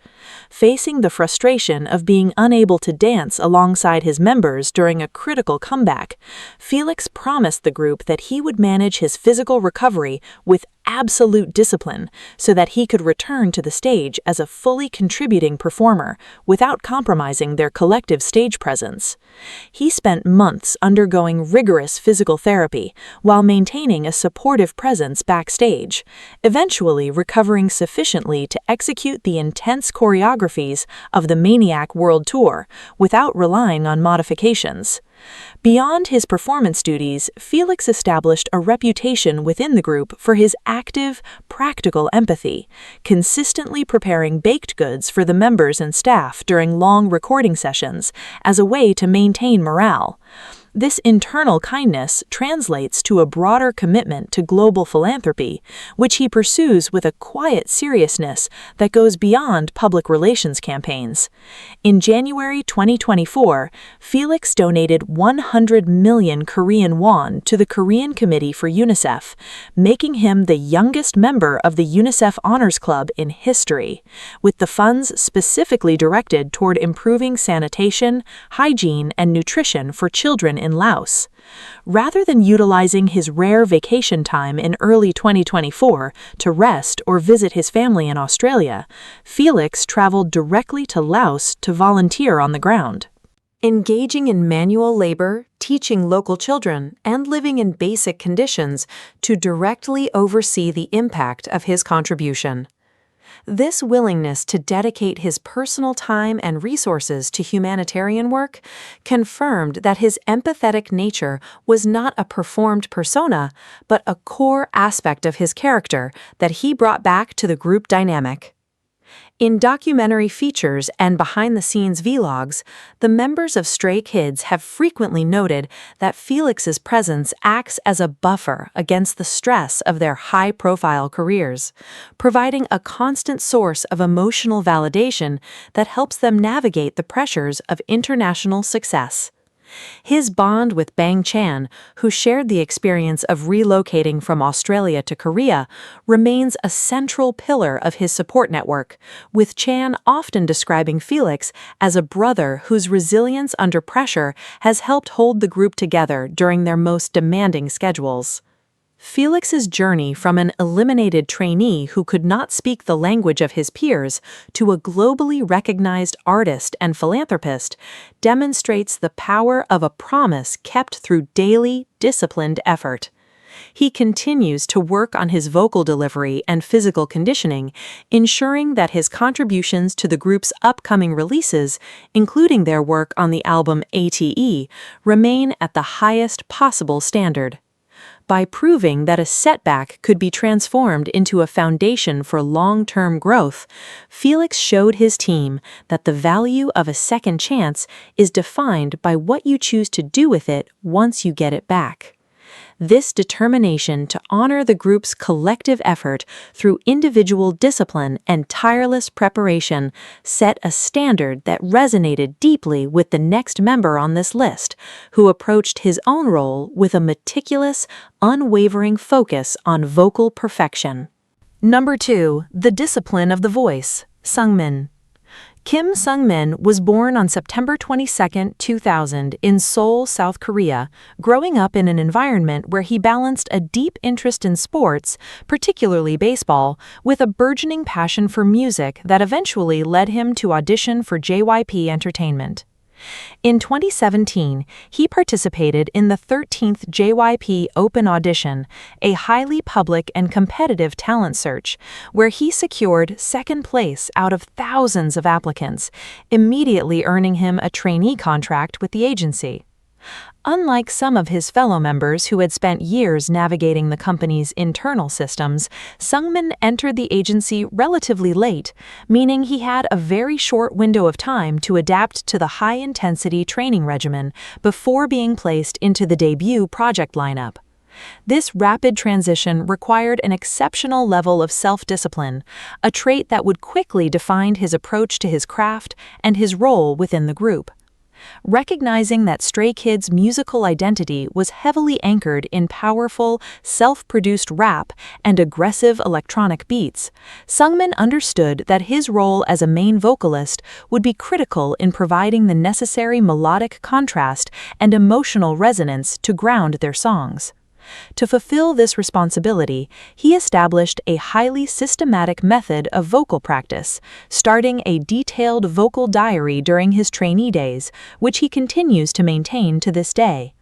Facing the frustration of being unable to dance alongside his members during a critical comeback, Felix promised the group that he would manage his physical recovery with absolute discipline so that he could return to the stage as a fully contributing performer without compromising their collective stage presence. He spent months undergoing rigorous physical therapy while maintaining a supportive presence backstage, eventually recovering sufficiently to execute the intense choreographies of the Maniac World Tour without relying on modifications. Beyond his performance duties, Felix established a reputation within the group for his active, practical empathy, consistently preparing baked goods for the members and staff during long recording sessions as a way to maintain morale. This internal kindness translates to a broader commitment to global philanthropy, which he pursues with a quiet seriousness that goes beyond public relations campaigns. In January 2024, Felix donated 100 million Korean won to the Korean Committee for UNICEF, making him the youngest member of the UNICEF Honors Club in history, with the funds specifically directed toward improving sanitation, hygiene, and nutrition for children in Laos. Rather than utilizing his rare vacation time in early 2024 to rest or visit his family in Australia, Felix traveled directly to Laos to volunteer on the ground. Engaging in manual labor, teaching local children, and living in basic conditions to directly oversee the impact of his contribution. This willingness to dedicate his personal time and resources to humanitarian work confirmed that his empathetic nature was not a performed persona, but a core aspect of his character that he brought back to the group dynamic. In documentary features and behind-the-scenes vlogs, the members of Stray Kids have frequently noted that Felix's presence acts as a buffer against the stress of their high-profile careers, providing a constant source of emotional validation that helps them navigate the pressures of international success. His bond with Bang Chan, who shared the experience of relocating from Australia to Korea, remains a central pillar of his support network, with Chan often describing Felix as a brother whose resilience under pressure has helped hold the group together during their most demanding schedules. Felix's journey from an eliminated trainee who could not speak the language of his peers to a globally recognized artist and philanthropist demonstrates the power of a promise kept through daily, disciplined effort. He continues to work on his vocal delivery and physical conditioning, ensuring that his contributions to the group's upcoming releases, including their work on the album ATE, remain at the highest possible standard. By proving that a setback could be transformed into a foundation for long-term growth, Felix showed his team that the value of a second chance is defined by what you choose to do with it once you get it back. This determination to honor the group's collective effort through individual discipline and tireless preparation set a standard that resonated deeply with the next member on this list, who approached his own role with a meticulous, unwavering focus on vocal perfection. Number 2. The discipline of the voice. Seungmin. Kim Seungmin was born on September 22, 2000 in Seoul, South Korea, growing up in an environment where he balanced a deep interest in sports, particularly baseball, with a burgeoning passion for music that eventually led him to audition for JYP Entertainment. In 2017, he participated in the 13th JYP Open Audition, a highly public and competitive talent search, where he secured second place out of thousands of applicants, immediately earning him a trainee contract with the agency. Unlike some of his fellow members who had spent years navigating the company's internal systems, Seungmin entered the agency relatively late, meaning he had a very short window of time to adapt to the high-intensity training regimen before being placed into the debut project lineup. This rapid transition required an exceptional level of self-discipline, a trait that would quickly define his approach to his craft and his role within the group. Recognizing that Stray Kids' musical identity was heavily anchored in powerful, self-produced rap and aggressive electronic beats, Seungmin understood that his role as a main vocalist would be critical in providing the necessary melodic contrast and emotional resonance to ground their songs. To fulfill this responsibility, he established a highly systematic method of vocal practice, starting a detailed vocal diary during his trainee days, which he continues to maintain to this day.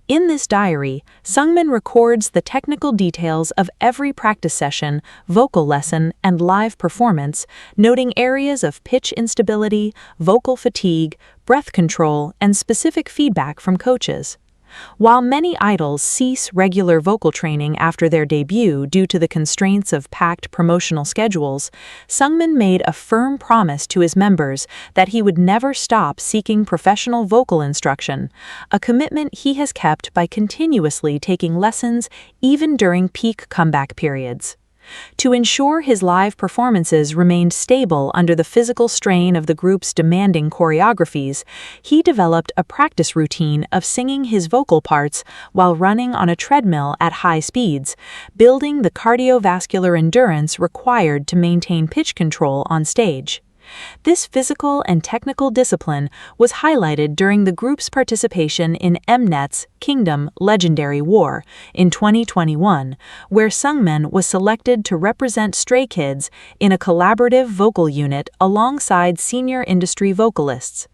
In this diary, Seungmin records the technical details of every practice session, vocal lesson, and live performance, noting areas of pitch instability, vocal fatigue, breath control, and specific feedback from coaches. While many idols cease regular vocal training after their debut due to the constraints of packed promotional schedules, Seungmin made a firm promise to his members that he would never stop seeking professional vocal instruction, a commitment he has kept by continuously taking lessons even during peak comeback periods. To ensure his live performances remained stable under the physical strain of the group's demanding choreographies, he developed a practice routine of singing his vocal parts while running on a treadmill at high speeds, building the cardiovascular endurance required to maintain pitch control on stage. This physical and technical discipline was highlighted during the group's participation in Mnet's Kingdom Legendary War in 2021, where Seungmin was selected to represent Stray Kids in a collaborative vocal unit alongside senior industry vocalists.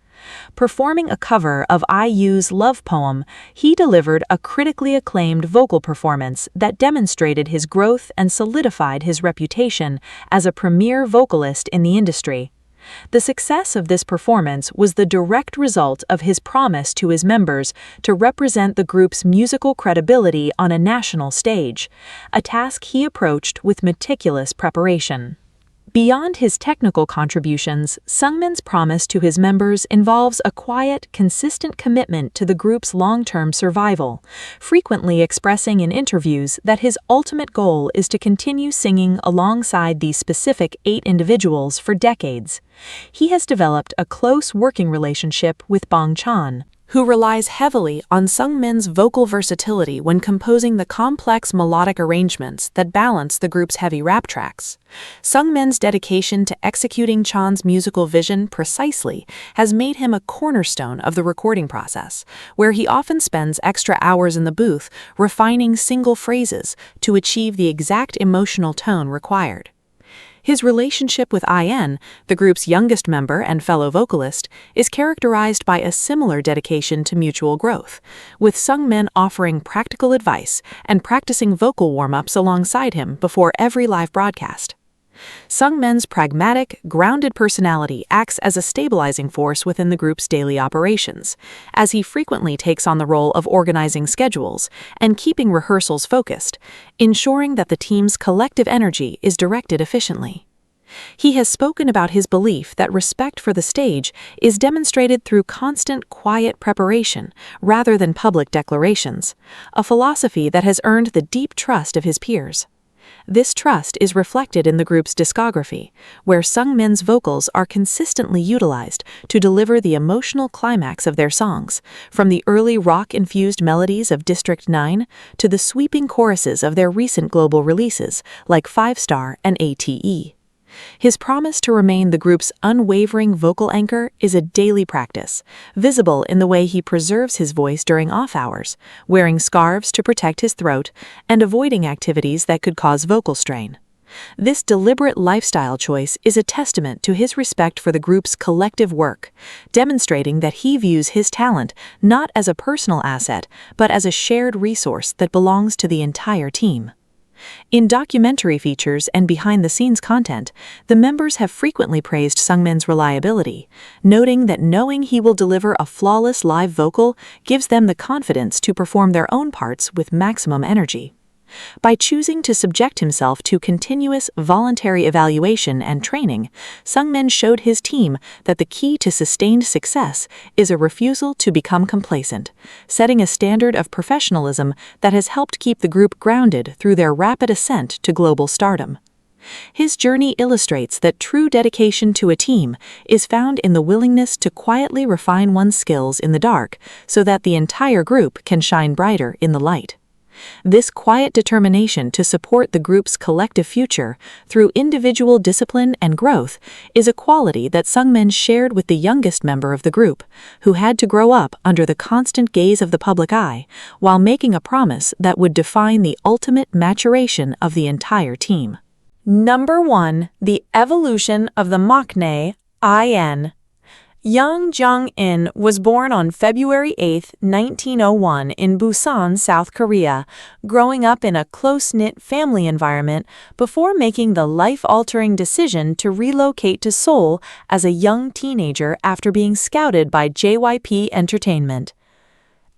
Performing a cover of IU's love poem, he delivered a critically acclaimed vocal performance that demonstrated his growth and solidified his reputation as a premier vocalist in the industry. The success of this performance was the direct result of his promise to his members to represent the group's musical credibility on a national stage, a task he approached with meticulous preparation. Beyond his technical contributions, Seungmin's promise to his members involves a quiet, consistent commitment to the group's long-term survival, frequently expressing in interviews that his ultimate goal is to continue singing alongside these specific 8 individuals for decades. He has developed a close working relationship with Bang Chan, who relies heavily on Seungmin's vocal versatility when composing the complex melodic arrangements that balance the group's heavy rap tracks. Seungmin's dedication to executing Chan's musical vision precisely has made him a cornerstone of the recording process, where he often spends extra hours in the booth refining single phrases to achieve the exact emotional tone required. His relationship with IN, the group's youngest member and fellow vocalist, is characterized by a similar dedication to mutual growth, with Seungmin offering practical advice and practicing vocal warm-ups alongside him before every live broadcast. Seungmin's pragmatic, grounded personality acts as a stabilizing force within the group's daily operations, as he frequently takes on the role of organizing schedules and keeping rehearsals focused, ensuring that the team's collective energy is directed efficiently. He has spoken about his belief that respect for the stage is demonstrated through constant, quiet preparation rather than public declarations, a philosophy that has earned the deep trust of his peers. This trust is reflected in the group's discography, where Seungmin's vocals are consistently utilized to deliver the emotional climax of their songs, from the early rock-infused melodies of District 9 to the sweeping choruses of their recent global releases like 5 Star and ATE. His promise to remain the group's unwavering vocal anchor is a daily practice, visible in the way he preserves his voice during off hours, wearing scarves to protect his throat, and avoiding activities that could cause vocal strain. This deliberate lifestyle choice is a testament to his respect for the group's collective work, demonstrating that he views his talent not as a personal asset, but as a shared resource that belongs to the entire team. In documentary features and behind-the-scenes content, the members have frequently praised Seungmin's reliability, noting that knowing he will deliver a flawless live vocal gives them the confidence to perform their own parts with maximum energy. By choosing to subject himself to continuous voluntary evaluation and training, Seungmin showed his team that the key to sustained success is a refusal to become complacent, setting a standard of professionalism that has helped keep the group grounded through their rapid ascent to global stardom. His journey illustrates that true dedication to a team is found in the willingness to quietly refine one's skills in the dark so that the entire group can shine brighter in the light. This quiet determination to support the group's collective future through individual discipline and growth is a quality that Seungmin shared with the youngest member of the group, who had to grow up under the constant gaze of the public eye, while making a promise that would define the ultimate maturation of the entire team. Number 1. The evolution of the maknae, IN. Young Jung-in was born on February 8, 1901 in Busan, South Korea, growing up in a close-knit family environment before making the life-altering decision to relocate to Seoul as a young teenager after being scouted by JYP Entertainment.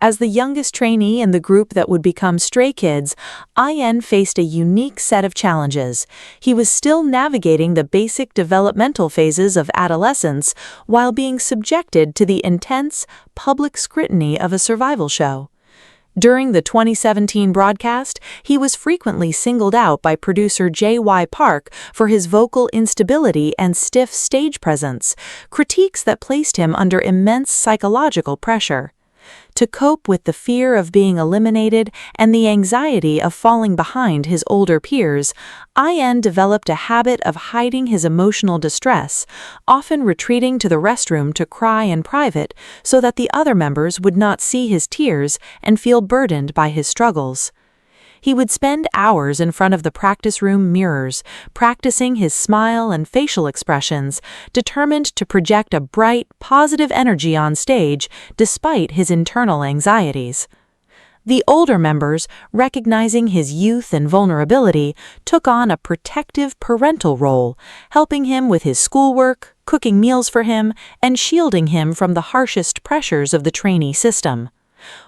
As the youngest trainee in the group that would become Stray Kids, IN faced a unique set of challenges. He was still navigating the basic developmental phases of adolescence while being subjected to the intense, public scrutiny of a survival show. During the 2017 broadcast, he was frequently singled out by producer J.Y. Park for his vocal instability and stiff stage presence, critiques that placed him under immense psychological pressure. To cope with the fear of being eliminated and the anxiety of falling behind his older peers, IN developed a habit of hiding his emotional distress, often retreating to the restroom to cry in private so that the other members would not see his tears and feel burdened by his struggles. He would spend hours in front of the practice room mirrors, practicing his smile and facial expressions, determined to project a bright, positive energy on stage despite his internal anxieties. The older members, recognizing his youth and vulnerability, took on a protective parental role, helping him with his schoolwork, cooking meals for him, and shielding him from the harshest pressures of the trainee system.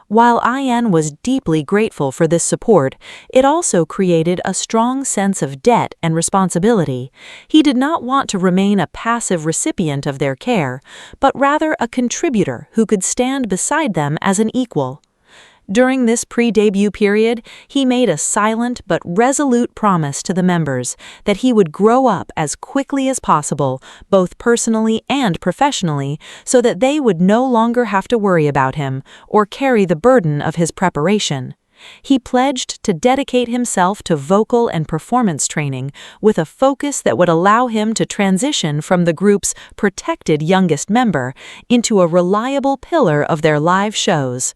While IN was deeply grateful for this support, it also created a strong sense of debt and responsibility. He did not want to remain a passive recipient of their care, but rather a contributor who could stand beside them as an equal. During this pre-debut period, he made a silent but resolute promise to the members that he would grow up as quickly as possible, both personally and professionally, so that they would no longer have to worry about him or carry the burden of his preparation. He pledged to dedicate himself to vocal and performance training with a focus that would allow him to transition from the group's protected youngest member into a reliable pillar of their live shows.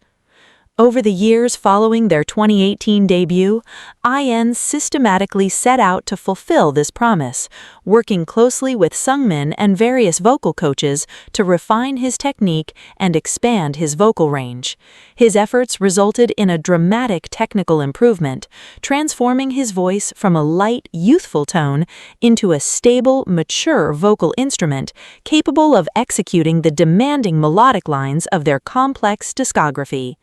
Over the years following their 2018 debut, IN systematically set out to fulfill this promise, working closely with Seungmin and various vocal coaches to refine his technique and expand his vocal range. His efforts resulted in a dramatic technical improvement, transforming his voice from a light, youthful tone into a stable, mature vocal instrument capable of executing the demanding melodic lines of their complex discography.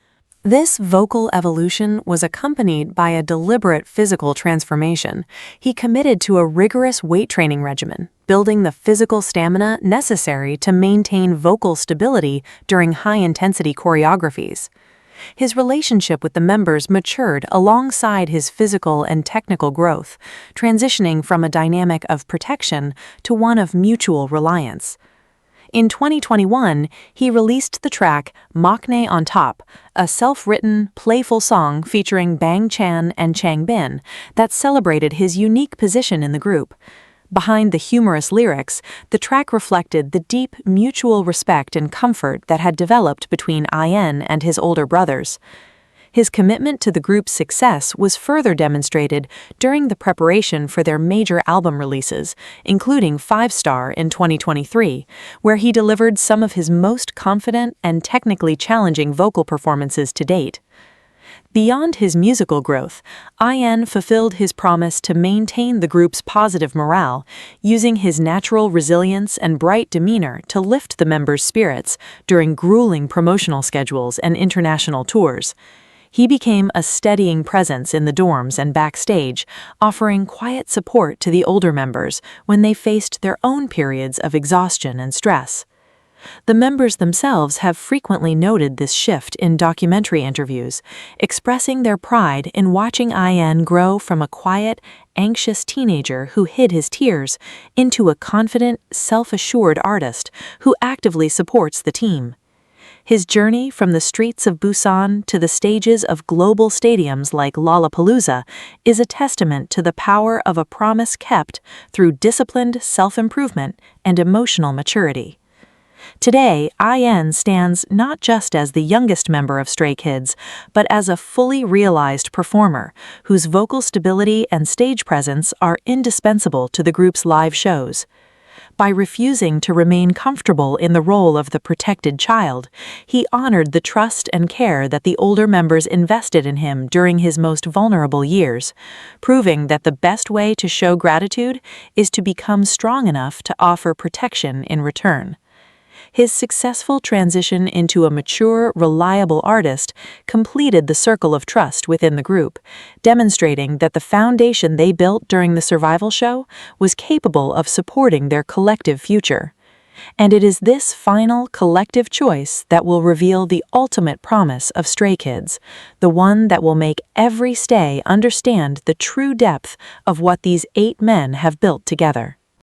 This vocal evolution was accompanied by a deliberate physical transformation. He committed to a rigorous weight training regimen, building the physical stamina necessary to maintain vocal stability during high-intensity choreographies. His relationship with the members matured alongside his physical and technical growth, transitioning from a dynamic of protection to one of mutual reliance. In 2021, he released the track Maknae on Top, a self-written, playful song featuring Bang Chan and Changbin that celebrated his unique position in the group. Behind the humorous lyrics, the track reflected the deep mutual respect and comfort that had developed between IN and his older brothers. His commitment to the group's success was further demonstrated during the preparation for their major album releases, including 5 Star in 2023, where he delivered some of his most confident and technically challenging vocal performances to date. Beyond his musical growth, IN fulfilled his promise to maintain the group's positive morale, using his natural resilience and bright demeanor to lift the members' spirits during grueling promotional schedules and international tours. He became a steadying presence in the dorms and backstage, offering quiet support to the older members when they faced their own periods of exhaustion and stress. The members themselves have frequently noted this shift in documentary interviews, expressing their pride in watching IN grow from a quiet, anxious teenager who hid his tears into a confident, self-assured artist who actively supports the team. His journey from the streets of Busan to the stages of global stadiums like Lollapalooza is a testament to the power of a promise kept through disciplined self-improvement and emotional maturity. Today, IN stands not just as the youngest member of Stray Kids, but as a fully realized performer whose vocal stability and stage presence are indispensable to the group's live shows. By refusing to remain comfortable in the role of the protected child, he honored the trust and care that the older members invested in him during his most vulnerable years, proving that the best way to show gratitude is to become strong enough to offer protection in return. His successful transition into a mature, reliable artist completed the circle of trust within the group, demonstrating that the foundation they built during the survival show was capable of supporting their collective future. And it is this final collective choice that will reveal the ultimate promise of Stray Kids, the one that will make every stay understand the true depth of what these 8 men have built together.